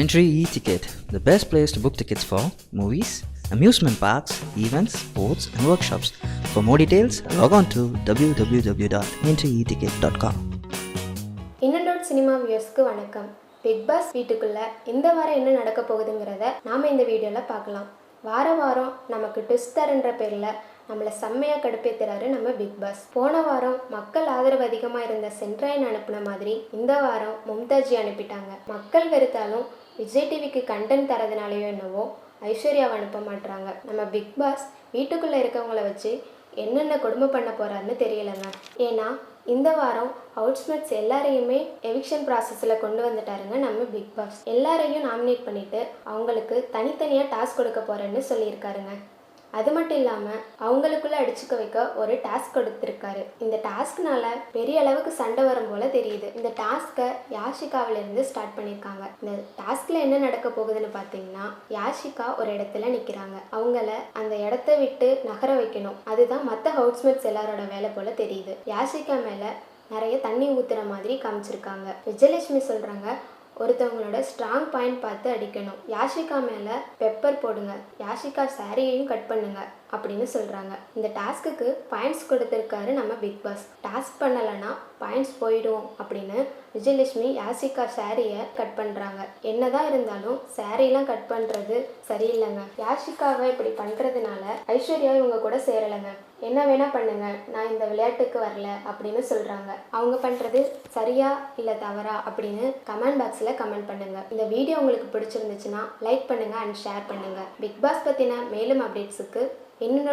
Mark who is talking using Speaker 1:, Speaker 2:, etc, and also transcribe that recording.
Speaker 1: Entry e-ticket, the best place to book tickets for movies, amusement parks, events, sports and workshops. For more details, log on to www.entryeticket.com.
Speaker 2: இன்னடோட் cinema வியூவர்ஸ்க்கு வணக்கம். Bigg pass வீட்டுக்குள்ள இந்த வாரம் என்ன நடக்க போகுதுங்கிறத நாம இந்த வீடியோவில் பார்க்கலாம். வாரம் நமக்கு ட்விஸ்ட் தரன்ற பேரில் நம்மளை செம்மையாக கடுப்பேற்றுறாரு நம்ம பிக் பாஸ். போன வாரம் மக்கள் ஆதரவு அதிகமாக இருந்த சென்ட்ராயன் அனுப்பின மாதிரி இந்த வாரம் மும்தாஜி அனுப்பிட்டாங்க. மக்கள் வெறுத்தாலும் விஜய் டிவிக்கு கண்டென்ட் தரதுனாலையோ என்னவோ ஐஸ்வர்யாவை அனுப்ப மாட்டுறாங்க. நம்ம பிக் பாஸ் வீட்டுக்குள்ளே இருக்கவங்கள வச்சு என்னென்ன கொடுமை பண்ண போகிறாருன்னு தெரியலைங்க. ஏன்னா இந்த வாரம் ஹவுஸ்மேட்ஸ் எல்லாரையுமே எவிக்ஷன் ப்ராசஸில் கொண்டு வந்துட்டாருங்க நம்ம பிக் பாஸ். எல்லாரையும் நாமினேட் பண்ணிவிட்டு அவங்களுக்கு தனித்தனியாக டாஸ்க் கொடுக்க போகிறேன்னு சொல்லியிருக்காருங்க. அது மட்டும் இல்லாமல் அவங்களுக்குள்ளே அடிச்சுக்க வைக்க ஒரு டாஸ்க் கொடுத்துருக்காரு. இந்த டாஸ்க்னால பெரிய அளவுக்கு சண்டை வரும் போல் தெரியுது. இந்த டாஸ்க்கை யாஷிகாவிலேருந்து ஸ்டார்ட் பண்ணியிருக்காங்க. இந்த டாஸ்கில் என்ன நடக்க போகுதுன்னு பார்த்தீங்கன்னா, யாஷிகா ஒரு இடத்துல நிற்கிறாங்க. அவங்கள அந்த இடத்த விட்டு நகர வைக்கணும். அதுதான் மற்ற ஹவுஸ்மேட்ஸ் எல்லாரோட வேலை போல் தெரியுது. யாஷிகா மேலே நிறைய தண்ணி ஊற்றுற மாதிரி காமிச்சிருக்காங்க. விஜயலட்சுமி சொல்கிறாங்க, ஒருத்தவங்களோட ஸ்ட்ராங் பாயிண்ட் பார்த்து அடிக்கணும். யாஷிகா மேலே பெப்பர் போடுங்க, யாஷிகா சாரியையும் கட் பண்ணுங்க அப்படின்னு சொல்கிறாங்க. இந்த டாஸ்க்குக்கு பாயிண்ட்ஸ் கொடுத்துருக்காரு நம்ம பிக் பாஸ். டாஸ்க் பண்ணலைன்னா பாயிண்ட்ஸ் போயிடும் அப்படின்னு விஜயலட்சுமி யாஷிகா சாரியை கட் பண்ணுறாங்க. என்னதான் இருந்தாலும் சாரியெல்லாம் கட் பண்ணுறது சரியில்லைங்க. யாஷிகாவை இப்படி பண்ணுறதுனால ஐஸ்வர்யா இவங்க கூட சேரலைங்க. என்ன வேணால் பண்ணுங்க, நான் இந்த விளையாட்டுக்கு வரல அப்படின்னு சொல்கிறாங்க. அவங்க பண்ணுறது சரியா இல்லை தவறா அப்படின்னு கமெண்ட் பாக்ஸில் கமெண்ட் பண்ணுங்க. இந்த வீடியோ உங்களுக்கு பிடிச்சிருந்துச்சுன்னா லைக் பண்ணுங்க அண்ட் ஷேர் பண்ணுங்க. பிக் பாஸ் பற்றின மேலும் அப்டேட்ஸுக்கு இன்னும்